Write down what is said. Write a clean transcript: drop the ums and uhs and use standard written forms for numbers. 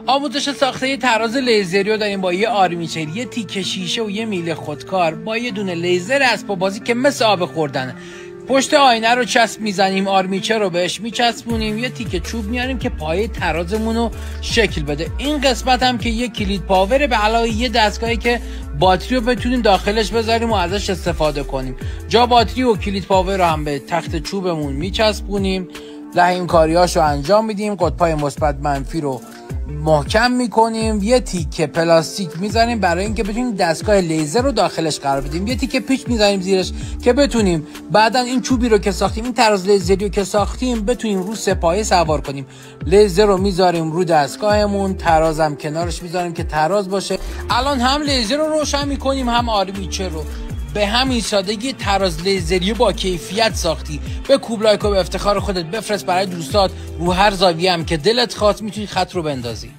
آموزش ساخته یه تراز لیزری رو داریم با یه آرمیچر، یه تیکه شیشه و یه میله خودکار با یه دونه لیزر اسباب بازی که مثل آب خوردنه. پشت آینه رو چسب میزنیم، آرمیچر رو بهش میچسبونیم، یه تیکه چوب میاریم که پایه ترازمون رو شکل بده. این قسمت هم که یه کلید پاور به علاوه یه دستگاهی که باتری رو بتونیم داخلش بذاریم و ازش استفاده کنیم. جا باتری و کلید پاور رو هم به تخت چوبمون میچسبونیم، لحیم کاریاشو انجام میدیم، قطبای مثبت منفی رو محکم میکنیم، یه تیکه پلاستیک میزنیم برای اینکه بتونیم دستگاه لیزر رو داخلش قرار بدیم، یه تیکه پیچ میزنیم زیرش که بتونیم بعدن این چوبی رو که ساختیم، این تراز لیزری رو که ساختیم، بتونیم رو سپایه سوار کنیم. لیزر رو میذاریم رو دستگاهمون، ترازم کنارش میذاریم که تراز باشه. الان هم لیزر رو روشن میکنیم هم آرمیچر رو. به همین سادگی تراز لیزری با کیفیت ساختی. به کوب لایک و به افتخار خودت بفرست برای دوستات. رو هر زاویه هم که دلت خواست میتونی خط رو بندازی.